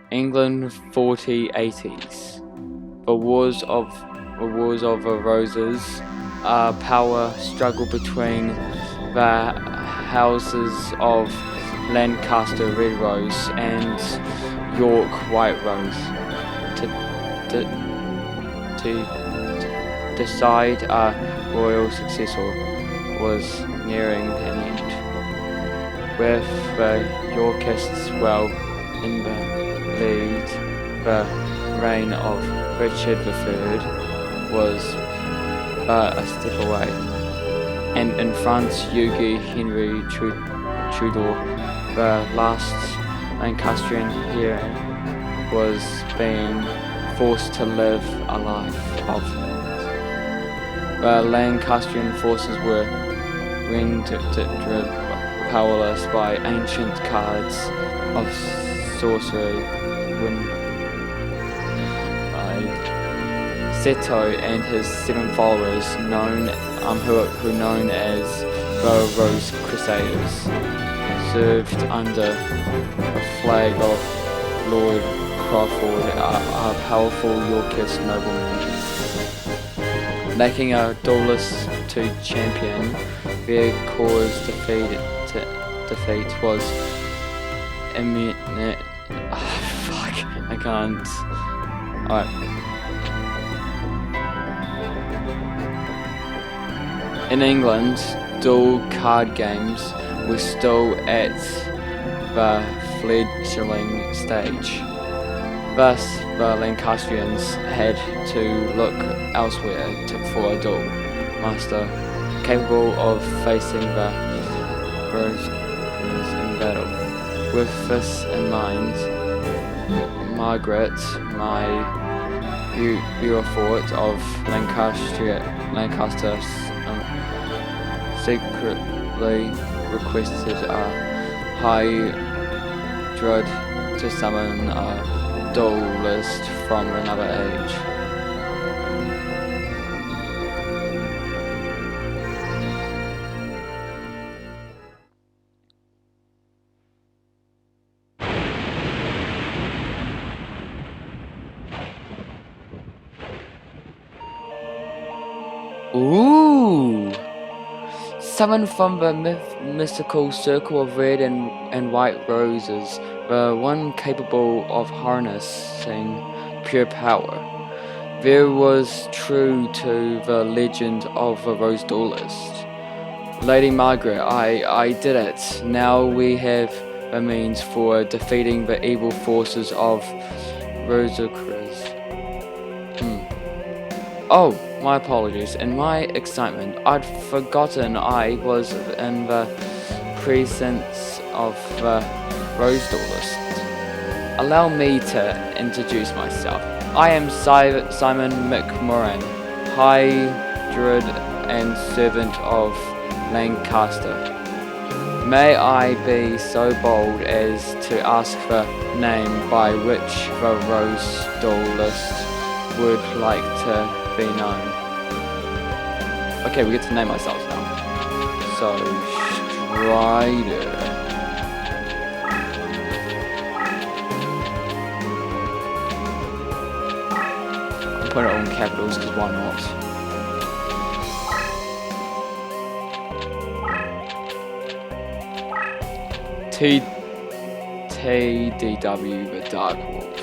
England 4080s. The Wars of the Roses, a power struggle between the houses of Lancaster Red Rose and York White Rose to decide a royal successor was nearing an end, with the Yorkists well in the lead. The reign of Richard III was a step away, and in France, Hugues Henry Tudor, the last Lancastrian heir, was being forced to live a life of. The Lancastrian forces were rendered powerless by ancient cards of sorcery Seto and his 7 followers, known as the Rose Crusaders, served under the flag of Lord Crawford, a powerful Yorkist nobleman. Lacking a duelist to champion, their cause defeat was imminent. I can't. Alright. In England, dual card games were still at the fledgling stage. Thus, the Lancastrians had to look elsewhere for a duel master capable of facing the Roses in battle. With this in mind, Margaret, my Beaufort of Lancaster, secretly requested a high druid to summon a duelist from another age. Ooh! Summoned from the mystical circle of red and white roses, the one capable of harnessing pure power. There was true to the legend of the Rose Duelist. Lady Margaret, I did it. Now we have the means for defeating the evil forces of Rosicrucians. Oh, my apologies. In my excitement, I'd forgotten I was in the presence of the Rose Duelist. Allow me to introduce myself. I am Simon McMurran, High Druid and Servant of Lancaster. May I be so bold as to ask the name by which the Rose Duelist would like to be known? Okay, we get to name ourselves now. So, Strider. I'll put it all in capitals because why not? TDW, the Dark Wolf.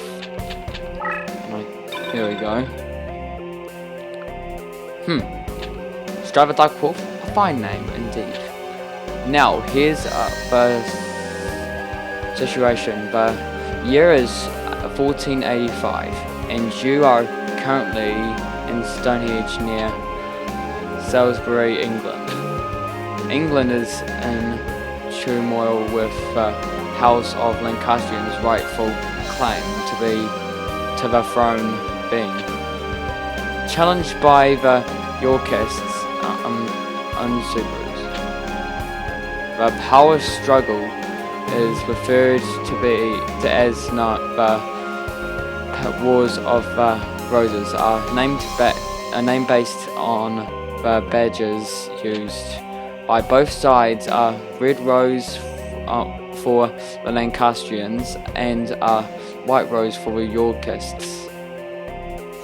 Right, here we go. Strider Dark Wolf, a fine name indeed. Now, here's the situation. The year is 1485, and you are currently in Stonehenge near Salisbury, England. England is in turmoil with the House of Lancastrian's rightful claim to the throne being challenged by the Yorkists usurpers. The power struggle is referred to as not the Wars of the Roses are named based on the badges used by both sides. A red rose for the Lancastrians and a white rose for the Yorkists.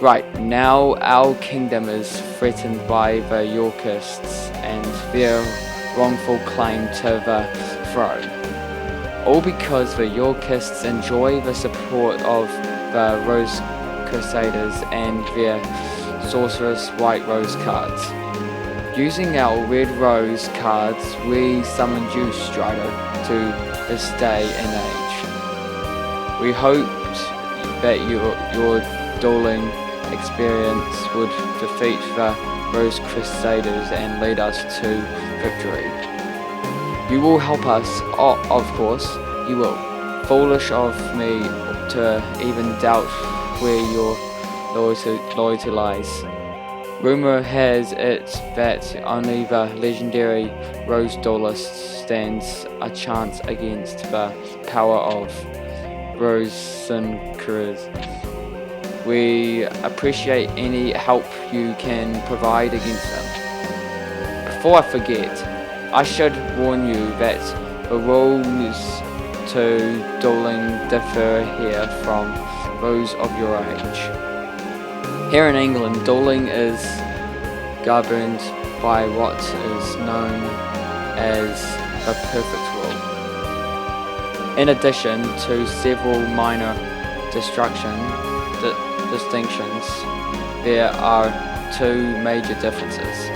Right, now our kingdom is threatened by the Yorkists and their wrongful claim to the throne. All because the Yorkists enjoy the support of the Rose Crusaders and their sorcerous white rose cards. Using our red rose cards, we summoned you, Strider, to this day and age. We hoped that your dueling experience would defeat the Rose Crusaders and lead us to victory. You will help us, of course, you will. Foolish of me to even doubt where your loyalty lies. Rumor has it that only the legendary Rose Duelist stands a chance against the power of Rosicrucians. We appreciate any help you can provide against them. Before I forget, I should warn you that the rules to dueling differ here from those of your age. Here in England, dueling is governed by what is known as the perfect rule. In addition to several minor distinctions, there are two major differences.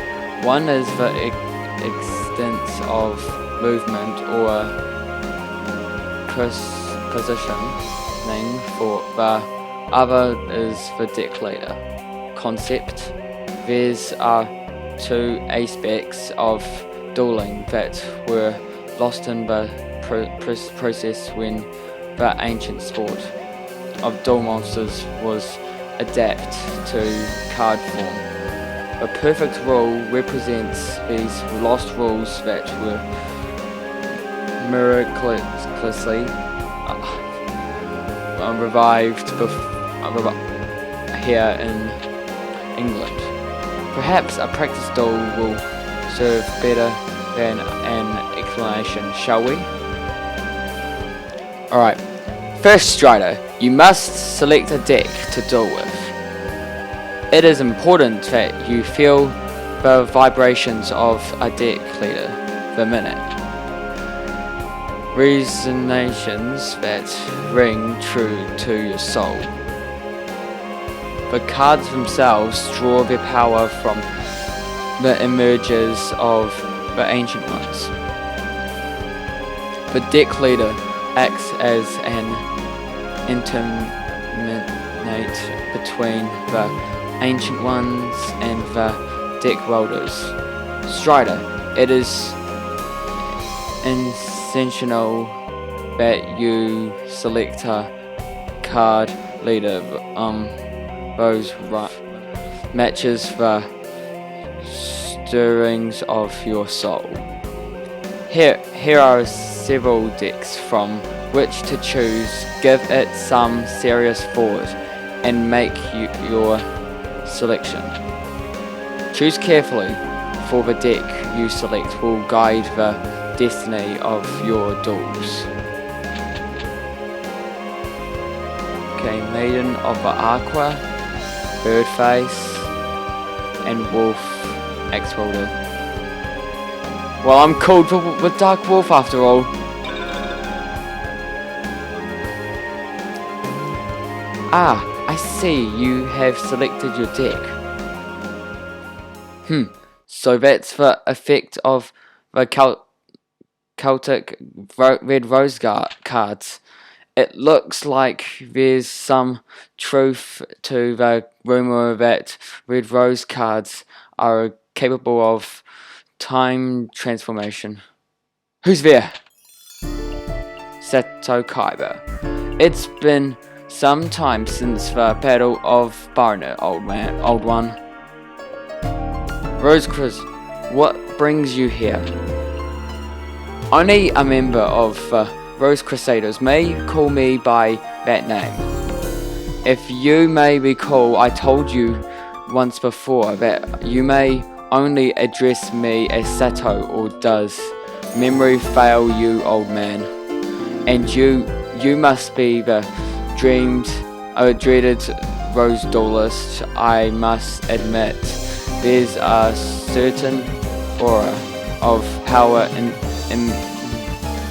One is the extent of movement or positioning, for the other is the deck leader concept. There's two aspects of dueling that were lost in the process when the ancient sport of duel monsters was adapted to card form. The perfect rule represents these lost rules that were miraculously revived here in England. Perhaps a practice duel will serve better than an explanation, shall we? Alright, first Strider, you must select a deck to duel with. It is important that you feel the vibrations of a deck leader per minute. Resonations that ring true to your soul. The cards themselves draw their power from the images of the ancient ones. The deck leader acts as an intermediate between the ancient ones and the deck wielders. Strider, it is essential that you select a card leader those matches the stirrings of your soul. Here are several decks from which to choose. Give it some serious thought and make your selection. Choose carefully, for the deck you select will guide the destiny of your duels. Okay, Maiden of the Aqua, Birdface, and Wolf Axe-Wielder. Well, I'm called the Dark Wolf after all. Ah, I see you have selected your deck. So that's the effect of the Celtic Red Rose cards. It looks like there's some truth to the rumor that Red Rose cards are capable of time transformation. Who's there? Sato Kaiba. It's been some time since the Battle of Barnet, old one. Rose Chris, what brings you here? Only a member of Rose Crusaders may call me by that name. If you may recall, I told you once before that you may only address me as Sato, or does memory fail you, old man? And you must be the dreaded Rose Duelist. I must admit, there's a certain aura of power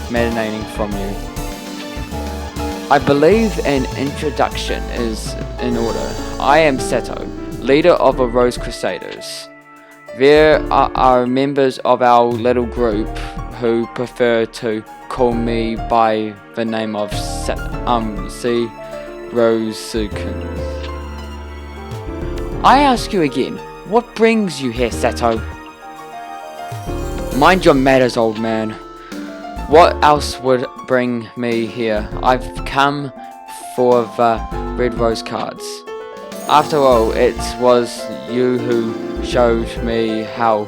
emanating from you. I believe an introduction is in order. I am Sato, leader of the Rose Crusaders. There are members of our little group who prefer to call me by the name of C. Rosukun. I ask you again, what brings you here, Sato? Mind your matters, old man. What else would bring me here? I've come for the Red Rose cards. After all, it was you who showed me how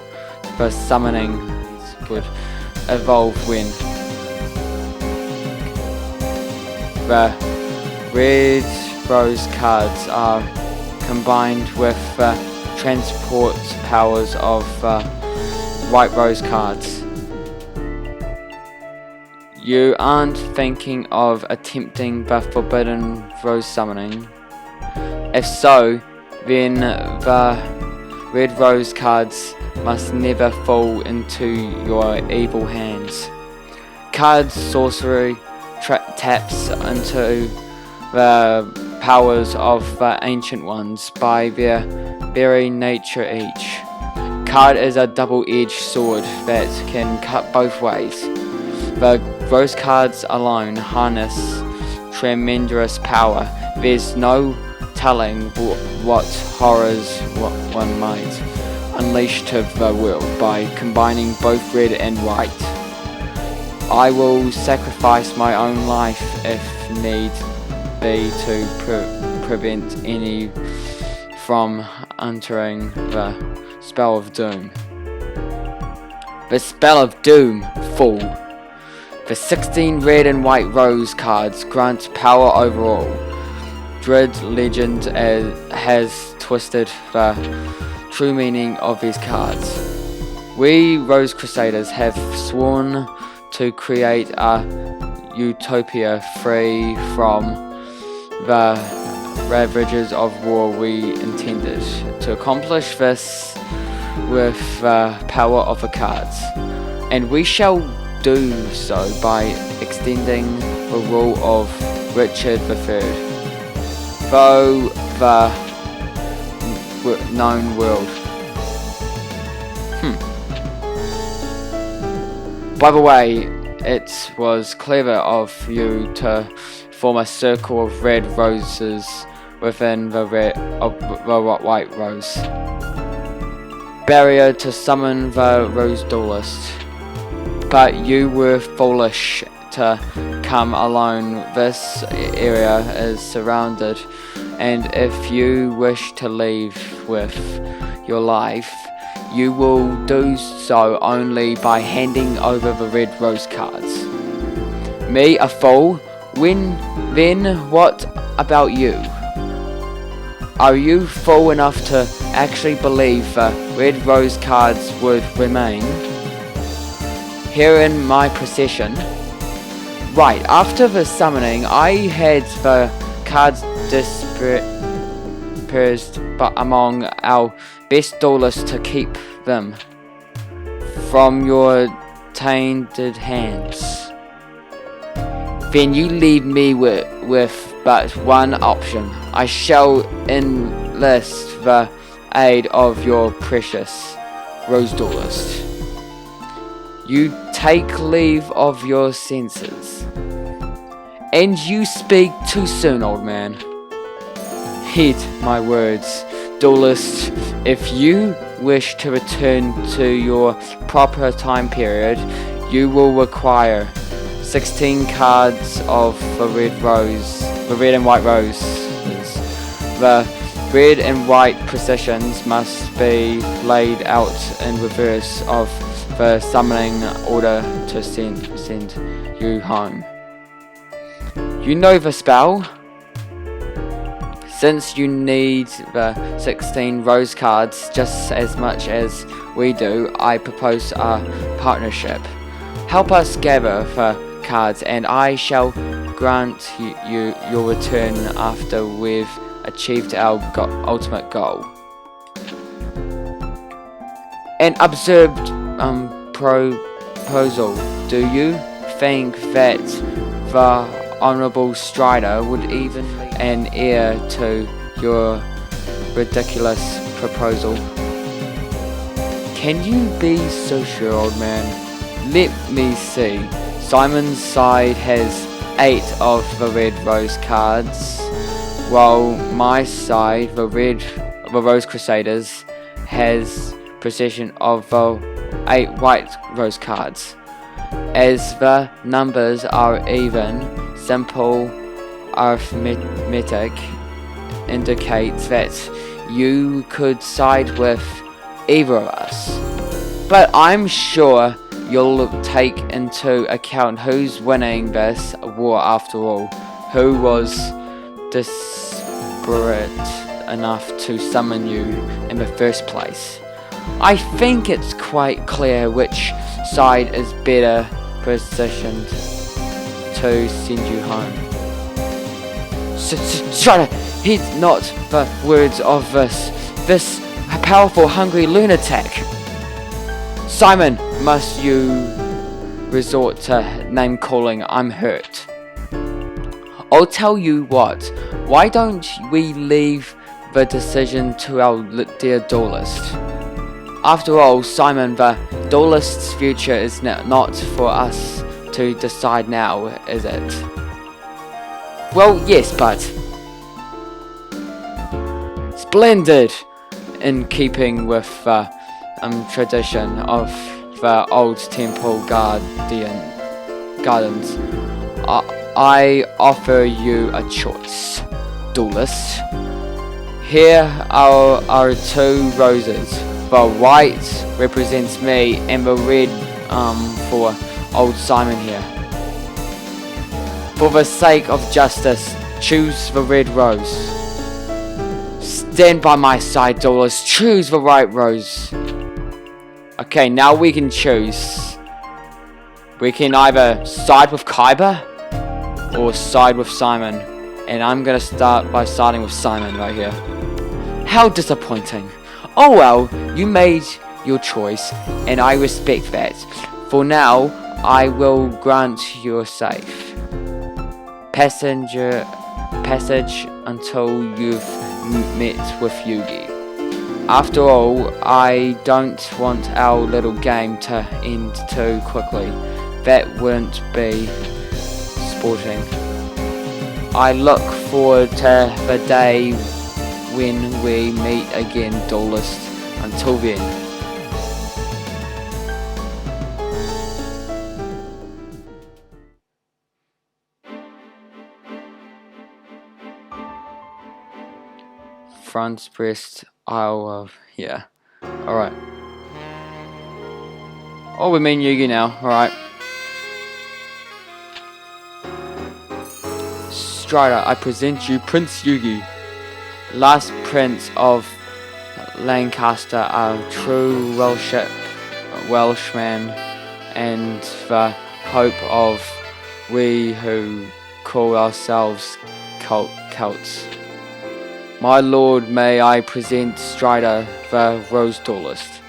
the summoning would evolve when the Red Rose cards are combined with the transport powers of White Rose cards. You aren't thinking of attempting the Forbidden Rose summoning? If so, then the Red Rose cards must never fall into your evil hands. Card sorcery taps into the powers of the Ancient Ones by their very nature each. Card is a double-edged sword that can cut both ways. The Rose cards alone harness tremendous power. There's no telling what horrors one might unleash to the world by combining both red and white. I will sacrifice my own life if need be to prevent any from entering the spell of doom. The spell of doom, fool! The 16 red and white rose cards grant power over all. Dread legend has twisted the true meaning of these cards. We Rose Crusaders have sworn to create a utopia free from the ravages of war. We intended to accomplish this with the power of the cards, and we shall do so by extending the rule of Richard III through the known world. By the way, it was clever of you to form a circle of red roses within the white rose barrier to summon the rose duelist. But you were foolish to come alone. This area is surrounded, and if you wish to leave with your life, you will do so only by handing over the red rose cards. Me, a fool? Then what about you? Are you fool enough to actually believe the red rose cards would remain here in my possession? Right, after the summoning, I had the cards dispersed among our best duelists to keep them from your tainted hands. Then you leave me with but one option. I shall enlist the aid of your precious rose duelist. You take leave of your senses. And you speak too soon, old man. Heed my words, duelist. If you wish to return to your proper time period, you will require 16 cards of the red and white roses. The red and white positions must be laid out in reverse of the summoning order to send you home. You know the spell? Since you need the 16 rose cards just as much as we do, I propose a partnership. Help us gather the cards, and I shall grant you your return after we've achieved our ultimate goal. An absurd proposal. Do you think that the Honourable Strider would even be an heir to your ridiculous proposal? Can you be so sure, old man? Let me see. Simon's side has 8 of the red rose cards, while my side, the Rose Crusaders, has possession of the 8 white rose cards. As the numbers are even, simple arithmetic indicates that you could side with either of us. But I'm sure you'll take into account who's winning this war after all, who was desperate enough to summon you in the first place. I think it's quite clear which side is better positioned to send you home. Try to heed not the words of this powerful, hungry lunatic. Simon, must you resort to name calling? I'm hurt. I'll tell you what, why don't we leave the decision to our dear duelist? After all, Simon, the duelist's future is not for us to decide now, is it? Well, yes, but splendid, in keeping with the tradition of the old temple gardens. I offer you a choice, duelist. Here are our 2 roses. The white represents me, and the red for old Simon here. For the sake of justice, choose the red rose. Stand by my side, duelist. Choose the right rose. Okay, now we can choose. We can either side with Kyber or side with Simon. And I'm gonna start by siding with Simon right here. How disappointing. Oh well, you made your choice, and I respect that. For now, I will grant you safe passage until you've met with Yugi. After all, I don't want our little game to end too quickly. That wouldn't be sporting. I look forward to the day when we meet again, Duelist. Until then. Front breast, yeah. Alright. Oh, we mean Yugi now, alright. Strider, I present you Prince Yugi, last prince of Lancaster, a true Welshman, and the hope of we who call ourselves Celts. My lord, may I present Strider, the Rose Duelist.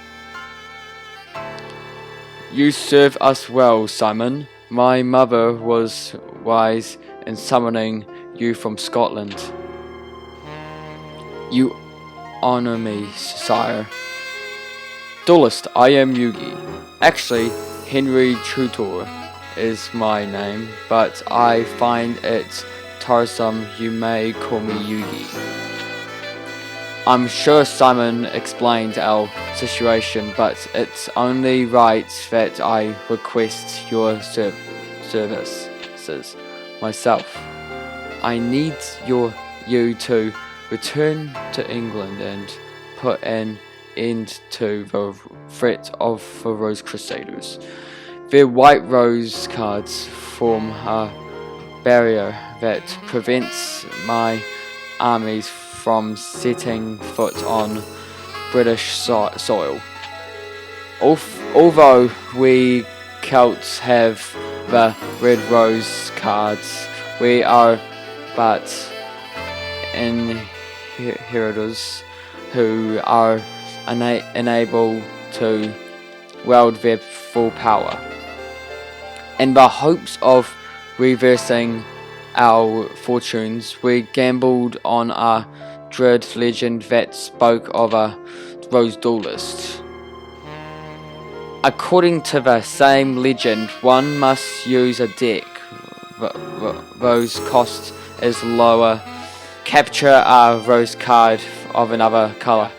You serve us well, Simon. My mother was wise in summoning you from Scotland. You honor me, sire. Duelist, I am Yugi. Actually, Henry Tutor is my name, but I find it tiresome you may call me Yugi. I'm sure Simon explained our situation, but it's only right that I request your services myself. I need you to return to England and put an end to the threat of the Rose Crusaders. Their white rose cards form a barrier that prevents my armies from setting foot on British soil. Although we Celts have the red rose cards, we are but inheritors who are unable to wield their full power. In the hopes of reversing our fortunes, we gambled on a dread legend that spoke of a Rose Duelist. According to the same legend, one must use a deck whose cost is lower, capture a rose card of another color.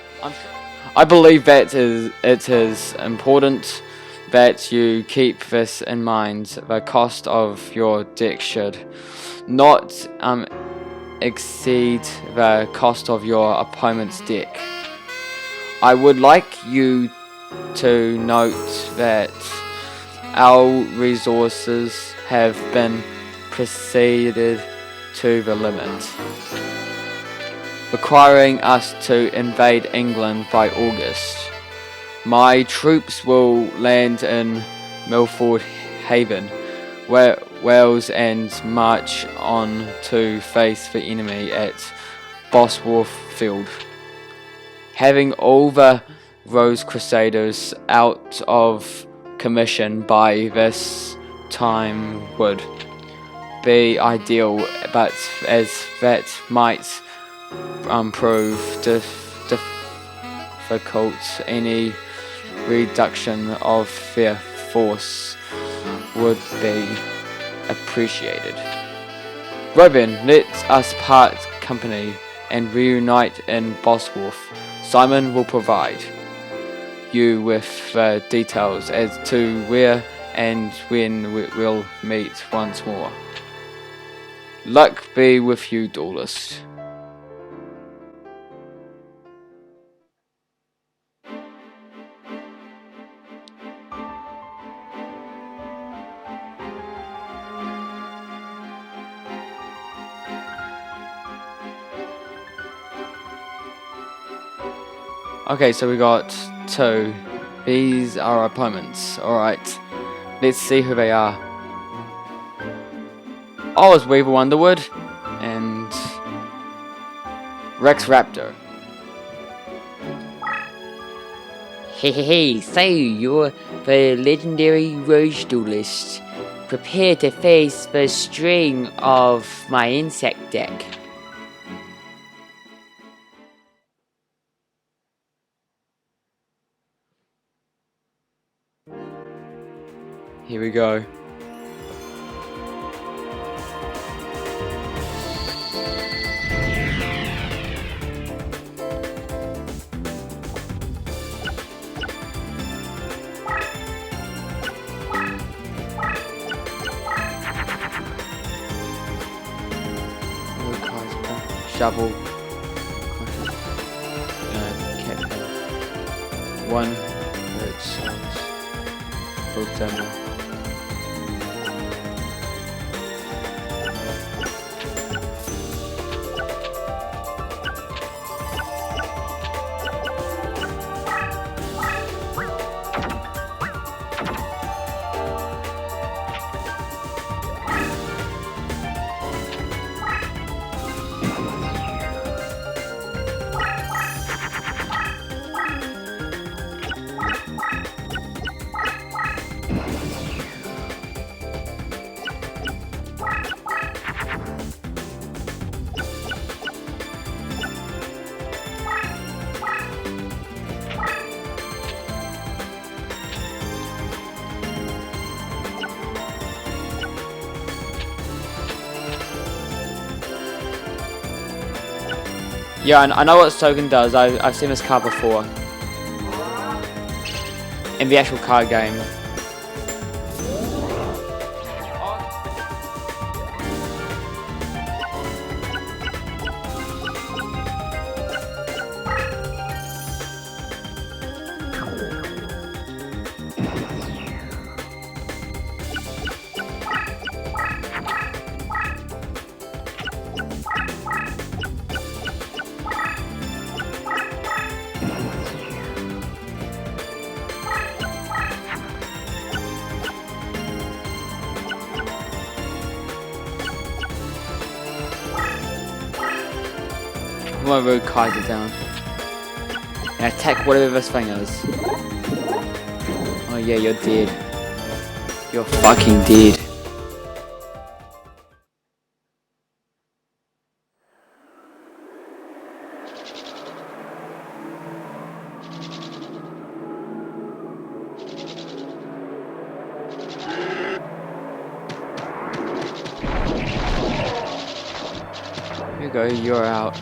I believe that it is important that you keep this in mind. The cost of your deck should not exceed the cost of your opponent's deck. I would like you to note that our resources have been preceded to the limit, requiring us to invade England by August. My troops will land in Milford Haven, Wales, and march on to face the enemy at Bosworth Field. Having all the Rose Crusaders out of commission by this time would be ideal, but as that might prove difficult, any reduction of their force would be appreciated. Robin, let us part company and reunite in Bosworth. Simon will provide you with details as to where and when we'll meet once more. Luck be with you, Duelist. Okay, so we got two. These are our opponents. Alright, let's see who they are. Oh, it's Weaver Underwood and Rex Raptor. Hey, so you're the legendary Rogue Duelist. Prepare to face the string of my insect deck. Here we go. Shovel. Cat. One. Hurt souls. Both demo. Yeah, I know what Stogan does. I've seen this card before. In the actual card game. My rogue Kaiser down. And attack whatever this thing is. Oh yeah, you're dead. You're fucking dead. Here you go, you're out.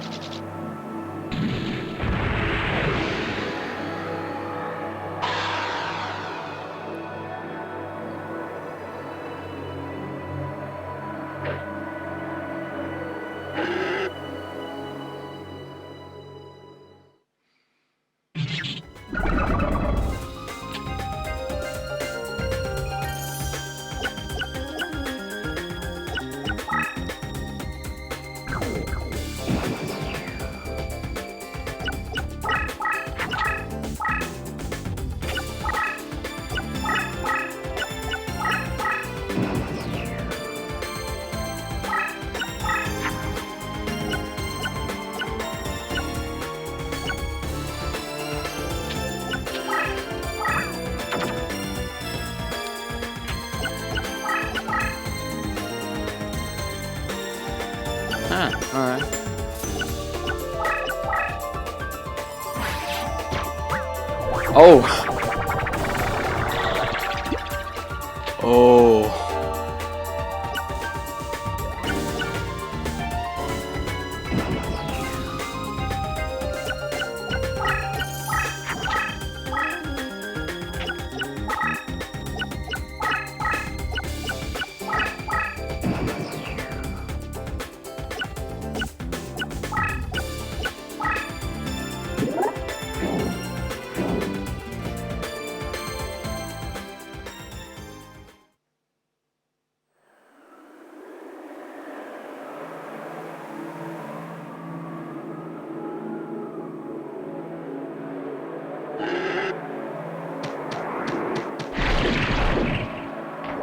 Alright. Oh! Oh!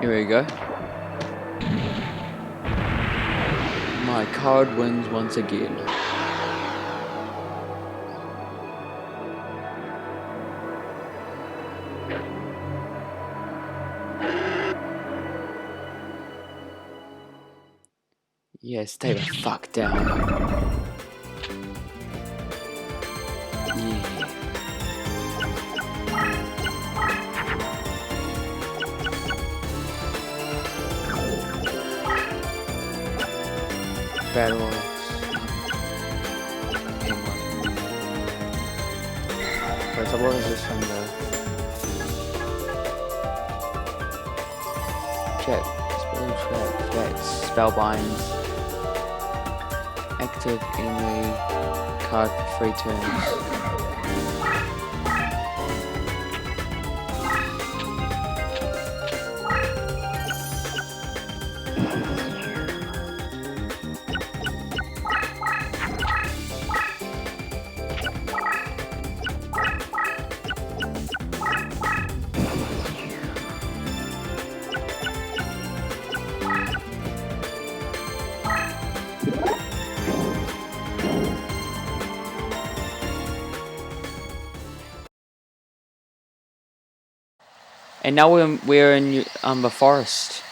Here we go. My card wins once again. Yeah, stay the fuck down. Yeah. Battles. Penguin. Wait, so what is this from the check? Spell track. That's spellbinds. Active enemy card for 3 turns. And now we're in the forest.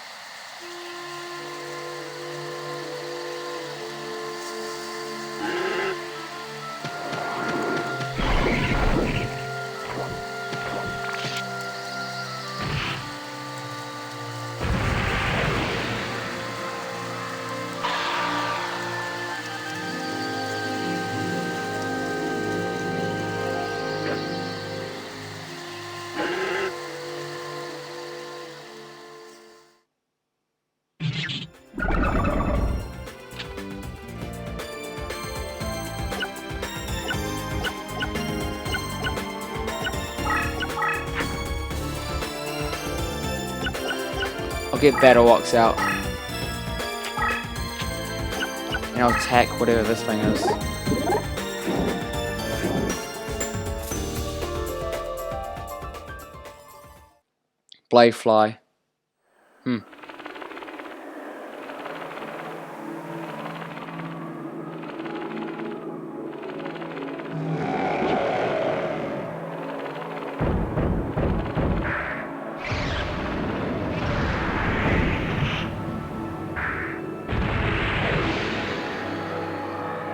I'll get Battle Walks out. And I'll attack whatever this thing is. Blade Fly.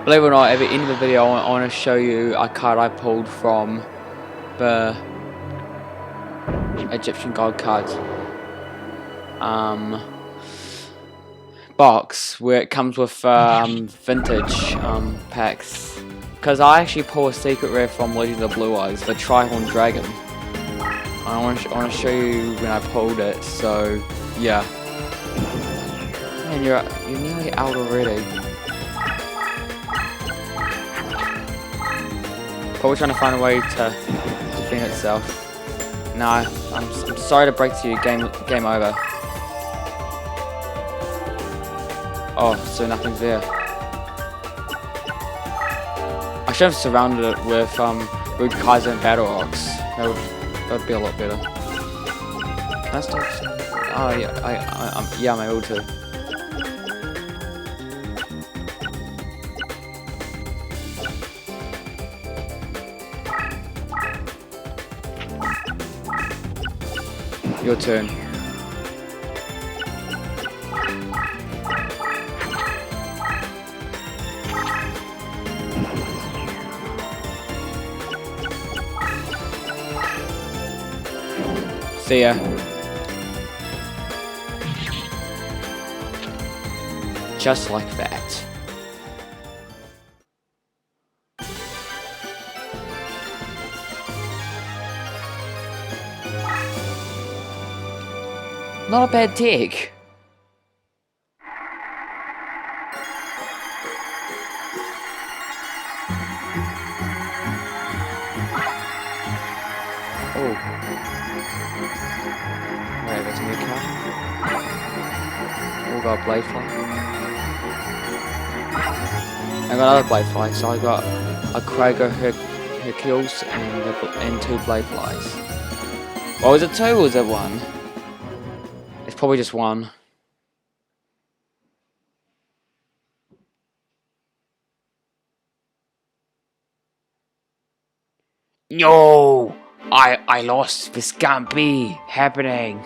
Believe it or not, at the end of the video I want to show you a card I pulled from the Egyptian God cards box, where it comes with vintage packs. Because I actually pulled a secret rare from Legend of Blue Eyes, the Trihorn Dragon. I want to show you when I pulled it, so yeah. Man, you're nearly out already. Probably trying to find a way to defend itself. No, I'm sorry to break to you, game over. Oh, so nothing's there. I should have surrounded it with Rude Kaiser and Battle Ox. That would be a lot better. That's not. Oh yeah, I'm able to. Your turn. See ya. Just like that. Not a bad take. Oh. Wait, that's a new card. Oh, got a Blade Fly. I got another Blade Fly, so I got a Krager Hercules and 2 Blade Flies. Oh, is it 2 or is it 1? It's probably just 1. No! I lost. This can't be happening.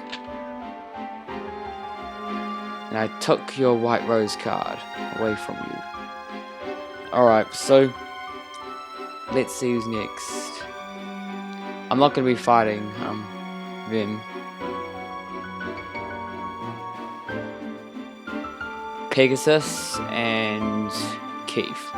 and I took your white rose card away from you. Alright, so let's see who's next. I'm not going to be fighting them. Pegasus and Keith.